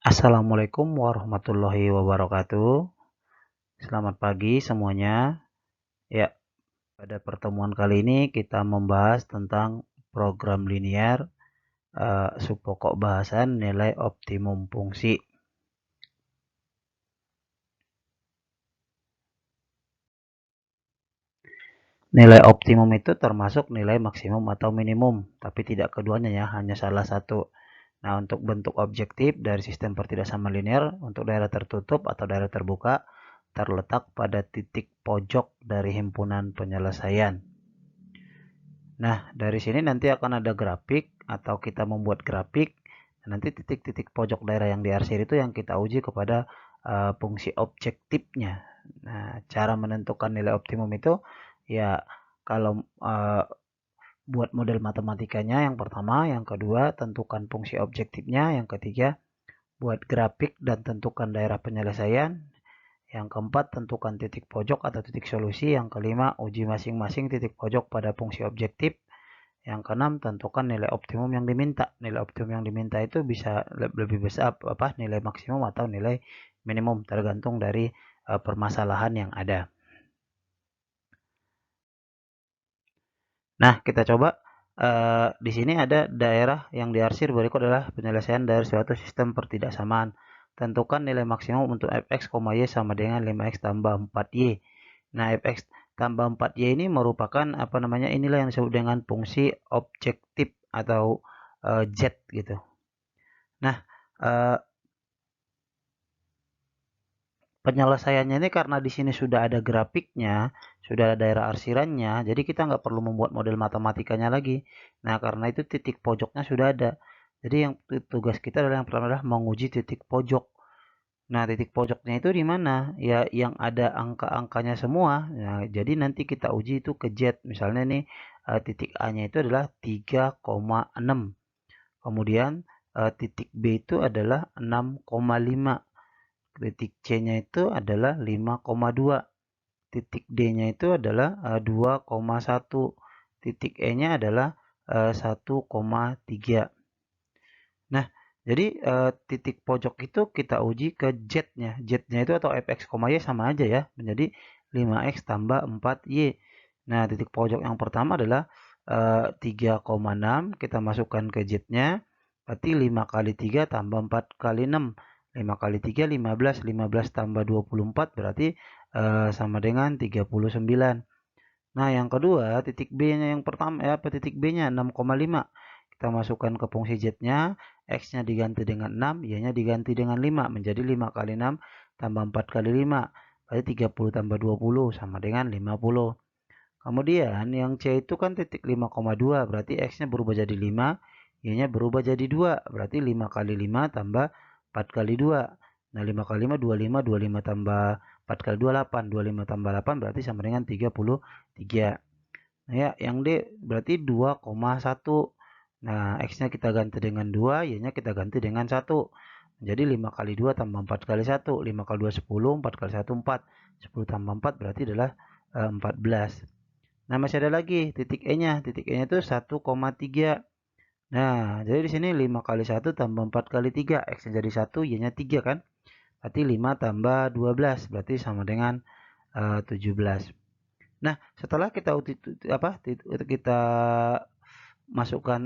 Assalamualaikum warahmatullahi wabarakatuh. Selamat pagi semuanya. Ya, pada pertemuan kali ini kita membahas tentang program linear, subpokok bahasan nilai optimum fungsi. Nilai optimum itu termasuk nilai maksimum atau minimum, tapi tidak keduanya ya, hanya salah satu. Nah, untuk bentuk objektif dari sistem pertidaksamaan linear untuk daerah tertutup atau daerah terbuka terletak pada titik pojok dari himpunan penyelesaian. Nah, dari sini nanti akan ada grafik atau kita membuat grafik. Nanti titik-titik pojok daerah yang diarsir itu yang kita uji kepada fungsi objektifnya. Nah, cara menentukan nilai optimum itu ya kalau buat model matematikanya yang pertama, yang kedua tentukan fungsi objektifnya, yang ketiga buat grafik dan tentukan daerah penyelesaian, yang keempat tentukan titik pojok atau titik solusi, yang kelima uji masing-masing titik pojok pada fungsi objektif. Yang keenam, tentukan nilai optimum yang diminta. Nilai optimum yang diminta itu bisa lebih besar nilai maksimum atau nilai minimum tergantung dari permasalahan yang ada. Nah, kita coba di sini ada daerah yang diarsir berikut adalah penyelesaian dari suatu sistem pertidaksamaan. Tentukan nilai maksimum untuk fx, y sama dengan 5x tambah 4y. Nah, fx tambah 4y ini merupakan inilah yang disebut dengan fungsi objektif atau z gitu. Nah, penyelesaiannya ini karena di sini sudah ada grafiknya, sudah ada daerah arsirannya, jadi kita nggak perlu membuat model matematikanya lagi. Nah, karena itu titik pojoknya sudah ada. Jadi yang tugas kita adalah yang pertama adalah menguji titik pojok. Nah, titik pojoknya itu di mana? Ya, yang ada angka-angkanya semua. Nah, jadi nanti kita uji itu ke Z. Misalnya nih, titik A-nya itu adalah 3,6. Kemudian titik B itu adalah 6,5. Titik C-nya itu adalah 5,2. Titik D-nya itu adalah 2,1. Titik E-nya adalah 1,3. Nah, jadi titik pojok itu kita uji ke Z-nya. Z-nya itu atau fx, y sama aja ya. Menjadi 5x tambah 4y. Nah, titik pojok yang pertama adalah 3,6. Kita masukkan ke Z-nya. Berarti 5 kali 3 tambah 4 kali 6. 5 kali 3, 15. 15 tambah 24 berarti sama dengan 39. Nah, yang kedua, titik B-nya yang pertama titik B-nya 6,5. Kita masukkan ke fungsi Z-nya, X-nya diganti dengan 6, Y-nya diganti dengan 5, menjadi 5 kali 6 tambah 4 kali 5, berarti 30 tambah 20 sama dengan 50. Kemudian yang C itu kan titik 5,2, berarti X-nya berubah jadi 5, Y-nya berubah jadi 2, berarti 5 kali 5 tambah 4 kali 2. Nah, 5 kali 5, 25, 25 tambah 4 kali 2, 8. 25 tambah 8 berarti sama dengan 33. Nah, ya, yang D berarti 2,1. Nah, X-nya kita ganti dengan 2, Y-nya kita ganti dengan 1. Jadi 5 kali 2 tambah 4 kali 1. 5 kali 2, 10. 4 kali 1, 4. 10 tambah 4 berarti adalah 14. Nah, masih ada lagi titik E-nya. Titik E-nya itu 1,3. Nah, jadi di sini 5 kali 1 tambah 4 kali 3. X-nya jadi 1, Y-nya 3 kan? Berarti 5 tambah 12. Berarti sama dengan 17. Nah, setelah kita kita masukkan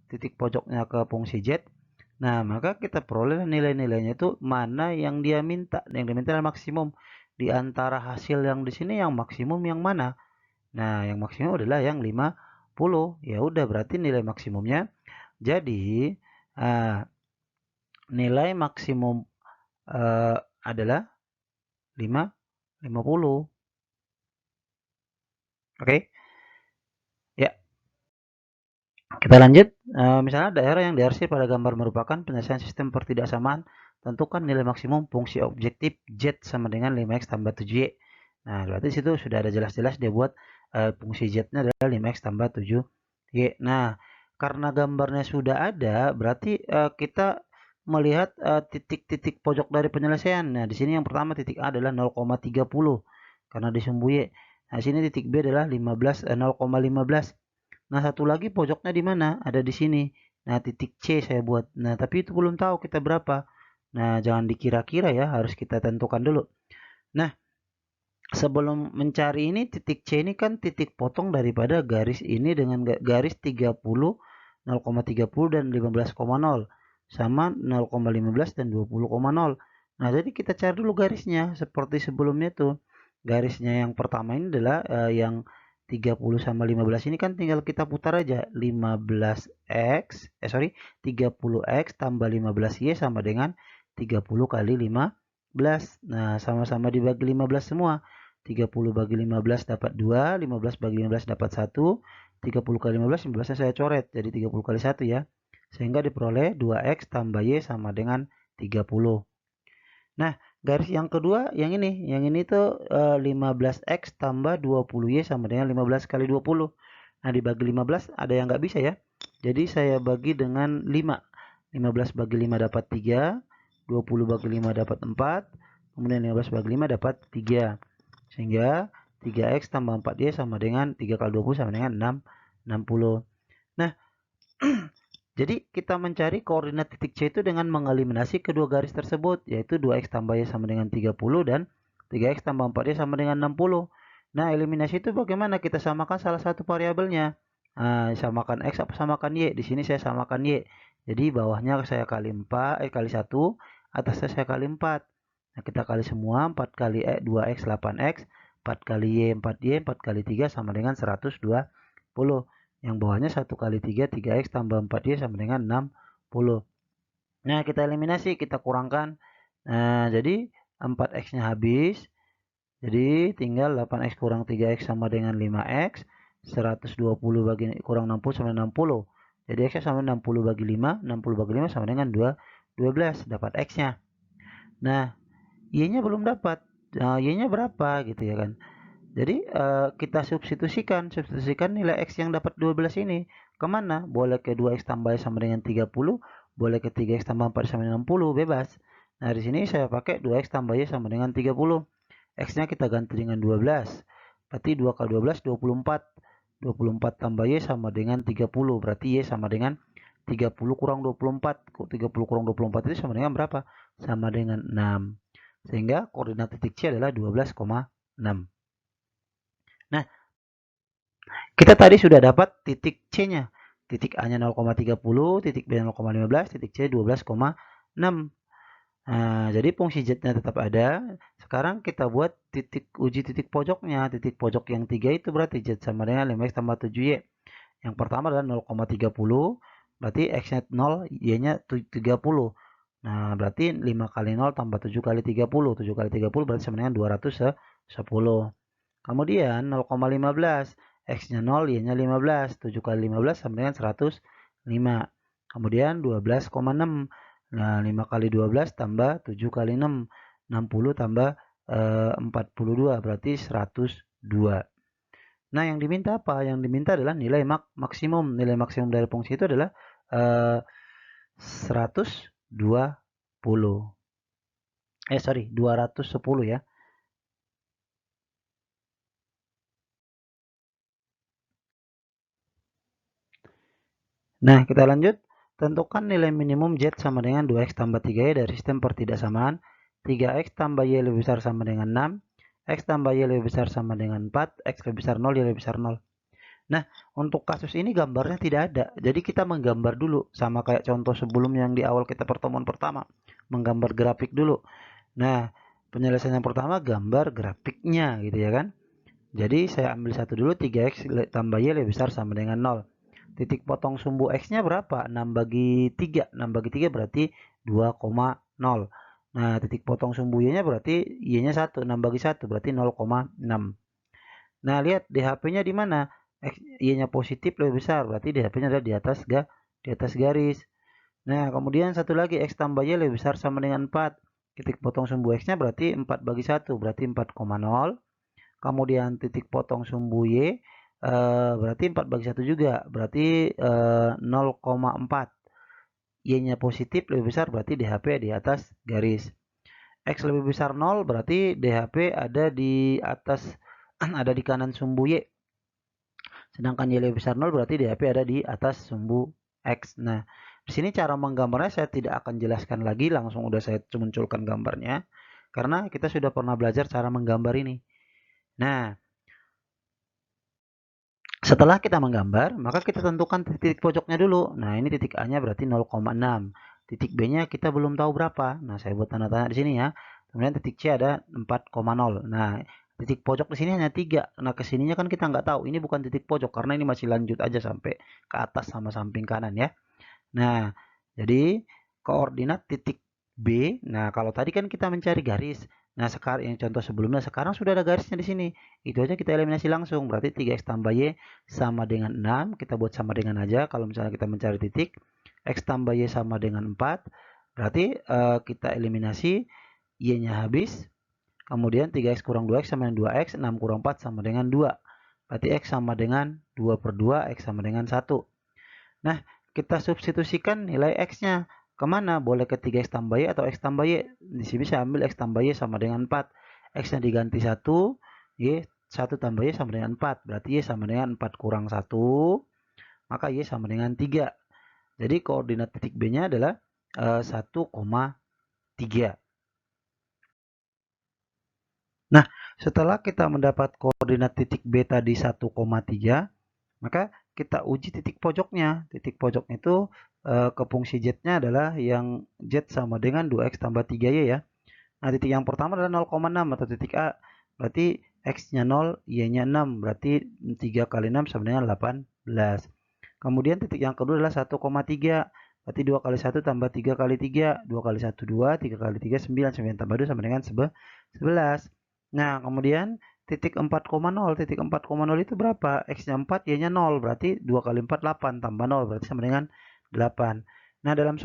titik pojoknya ke fungsi Z, nah maka kita peroleh nilai-nilainya itu mana yang dia minta. Yang diminta adalah maksimum. Di antara hasil yang di sini yang maksimum yang mana? Nah, yang maksimum adalah yang 50. Ya udah berarti nilai maksimumnya. Jadi nilai maksimum adalah 50. Oke? Ya, kita lanjut. Misalnya daerah yang diarsir pada gambar merupakan penyelesaian sistem pertidaksamaan. Tentukan nilai maksimum fungsi objektif Z sama dengan 5x tambah 7y. Nah, berarti situ sudah ada jelas-jelas dia buat fungsi Z-nya adalah 5x tambah 7y. Nah, karena gambarnya sudah ada, berarti kita melihat titik-titik pojok dari penyelesaian. Nah, di sini yang pertama titik A adalah 0,30 karena disumbu Y. Nah, sini titik B adalah 0,15. Nah, satu lagi pojoknya di mana? Ada di sini. Nah, titik C saya buat. Nah, tapi itu belum tahu kita berapa. Nah, jangan dikira-kira ya, harus kita tentukan dulu. Nah, sebelum mencari ini, titik C ini kan titik potong daripada garis ini dengan garis 30, 0,30 dan 15,0 sama 0,15 dan 20,0. Nah, jadi kita cari dulu garisnya seperti sebelumnya tuh. Garisnya yang pertama ini adalah yang 30 sama 15 ini kan tinggal kita putar aja. 30x tambah 15y sama dengan 30 kali 15. Nah, sama-sama dibagi 15 semua. 30 bagi 15 dapat 2, 15 bagi 15 dapat 1, 30 kali 15, 15-nya saya coret, jadi 30 kali 1 ya. Sehingga diperoleh 2x tambah y sama dengan 30. Nah, garis yang kedua yang ini tuh 15x tambah 20y sama dengan 15 kali 20. Nah, dibagi 15 ada yang nggak bisa ya. Jadi saya bagi dengan 5. 15 bagi 5 dapat 3, 20 bagi 5 dapat 4, kemudian 15 bagi 5 dapat 3. Sehingga 3x tambah 4y sama dengan 3 kali 20 sama dengan 60. Nah, jadi kita mencari koordinat titik C itu dengan mengeliminasi kedua garis tersebut, yaitu 2x tambah y sama dengan 30 dan 3x tambah 4y sama dengan 60. Nah, eliminasi itu bagaimana? Kita samakan salah satu variabelnya. Nah, samakan x apa samakan y? Di sini saya samakan y. Jadi bawahnya saya kali 4, kali 1, atasnya saya kali 4. Nah, kita kali semua, 4 kali 2x 8x, 4 kali y 4y, 4 kali 3 sama dengan 120. Yang bawahnya 1 kali 3, 3x tambah 4y sama dengan 60. Nah, kita eliminasi, kita kurangkan. Nah, jadi 4x-nya habis. Jadi tinggal 8x kurang 3x sama dengan 5x. 120 bagi kurang 60 sama dengan 60. Jadi x-nya sama 60 bagi 5. 60 bagi 5 sama dengan 12. Dapat x-nya. Nah, y-nya belum dapat. Nah, y-nya berapa gitu ya kan. Jadi kita substitusikan nilai x yang dapat 12 ini kemana? Boleh ke 2x tambah sama dengan 30, boleh ke 3x tambah 4 sama dengan 60, bebas. Nah, di sini saya pakai 2x tambah y sama dengan 30. X-nya kita ganti dengan 12. Berarti 2 kali 12, 24. 24 tambah y sama dengan 30. Berarti y sama dengan 30 kurang 24. 30 kurang 24 itu sama dengan berapa? Sama dengan 6. Sehingga koordinat titik C adalah 12,6. Nah, kita tadi sudah dapat titik C-nya. Titik A-nya 0,30, titik B 0,15, titik C 12,6. Nah, jadi fungsi Z-nya tetap ada. Sekarang kita buat uji titik pojoknya. Titik pojok yang 3 itu berarti Z sama dengan 5x tambah 7y. Yang pertama adalah 0,30, berarti X-nya 0, Y-nya 30. Nah, berarti 5 kali 0 tambah 7 kali 30. 7 kali 30 berarti sama dengan 210. Kemudian 0,15, X-nya 0, Y-nya 15. 7 kali 15 sama dengan 105. Kemudian 12,6. Nah, 5 kali 12 tambah 7 kali 6. 60 tambah 42, berarti 102. Nah, yang diminta apa? Yang diminta adalah nilai maksimum. Nilai maksimum dari fungsi itu adalah 120. 210 ya. Nah, kita lanjut. Tentukan nilai minimum Z sama dengan 2x tambah 3y dari sistem pertidaksamaan. 3x tambah y lebih besar sama dengan 6. X tambah y lebih besar sama dengan 4. X lebih besar 0, y lebih besar 0. Nah, untuk kasus ini gambarnya tidak ada. Jadi kita menggambar dulu. Sama kayak contoh sebelum yang di awal kita pertemuan pertama. Menggambar grafik dulu. Nah, penyelesaian yang pertama gambar grafiknya gitu ya kan. Jadi saya ambil satu dulu, 3x tambah y lebih besar sama dengan 0. Titik potong sumbu x-nya berapa? 6 bagi 3. 6 bagi 3 berarti 2,0. Nah, titik potong sumbu y-nya berarti y-nya 1. 6 bagi 1 berarti 0,6. Nah, lihat DHP-nya di mana? Y-nya positif lebih besar, berarti DHP-nya ada di atas garis. Nah, kemudian satu lagi x tambah y lebih besar sama dengan 4. Titik potong sumbu x-nya berarti 4 bagi 1, berarti 4,0. Kemudian titik potong sumbu y berarti 4 bagi 1 juga, berarti 0,4. Y-nya positif lebih besar, berarti DHP di atas garis. X lebih besar 0, berarti DHP ada di atas ada di kanan sumbu Y. Sedangkan Y lebih besar 0 berarti DHP ada di atas sumbu X. Nah, Di sini cara menggambarnya saya tidak akan jelaskan lagi, langsung udah saya munculkan gambarnya. Karena kita sudah pernah belajar cara menggambar ini. Nah, setelah kita menggambar, maka kita tentukan titik pojoknya dulu. Nah, ini titik A-nya berarti 0,6. Titik B-nya kita belum tahu berapa. Nah, saya buat tanda tanya di sini ya. Kemudian titik C ada 4,0. Nah, titik pojok di sini hanya 3. Nah, kesininya kan kita nggak tahu. Ini bukan titik pojok karena ini masih lanjut aja sampai ke atas sama samping kanan ya. Nah, jadi koordinat titik B. Nah, kalau tadi kan kita mencari garis. Nah, sekarang yang contoh sebelumnya sekarang sudah ada garisnya di sini. Itu aja kita eliminasi langsung. Berarti 3x tambah y sama dengan 6. Kita buat sama dengan aja. Kalau misalnya kita mencari titik, x tambah y sama dengan 4. Berarti kita eliminasi y-nya habis. Kemudian 3x kurang 2x sama dengan 2x. 6 kurang 4 sama dengan 2. Berarti x sama dengan 2/2, x sama dengan 1. Nah, kita substitusikan nilai x-nya. Kemana? Boleh ke 3x tambah y atau x tambah y. Di sini saya ambil x tambah y sama dengan 4. X-nya diganti 1, y 1 tambah y sama dengan 4. Berarti y sama dengan 4 kurang 1, maka y sama dengan 3. Jadi koordinat titik B-nya adalah 1,3. Nah, setelah kita mendapat koordinat titik B tadi 1,3, maka kita uji titik pojoknya. Titik pojoknya itu ke fungsi z-nya adalah yang z sama dengan 2x tambah 3y ya. Nah, titik yang pertama adalah 0,6 atau titik A. Berarti x-nya 0, y-nya 6. Berarti 3 kali 6 sama dengan 18. Kemudian titik yang kedua adalah 1,3. Berarti 2 kali 1 tambah 3 kali 3. 2 kali 1, 2. 3 kali 3, 9. 9 tambah 2 sama dengan 11. Nah, kemudian titik 4,0. Titik 4,0 itu berapa? X-nya 4, Y-nya 0. Berarti 2 kali 4, 8. Tambah 0. Berarti sama dengan 8. Nah, dalam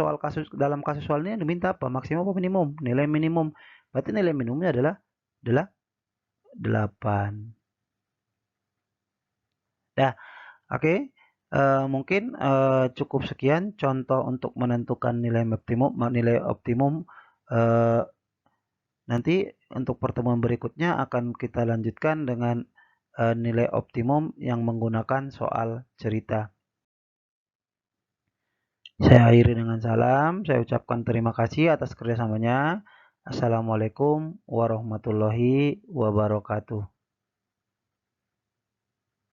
kasus soal ini diminta apa? Maksimum apa minimum? Nilai minimum. Berarti nilai minimumnya adalah 8. Nah, oke. Mungkin cukup sekian contoh untuk menentukan nilai optimum. Nanti untuk pertemuan berikutnya akan kita lanjutkan dengan nilai optimum yang menggunakan soal cerita. Saya akhiri dengan salam. Saya ucapkan terima kasih atas kerjasamanya. Assalamualaikum warahmatullahi wabarakatuh.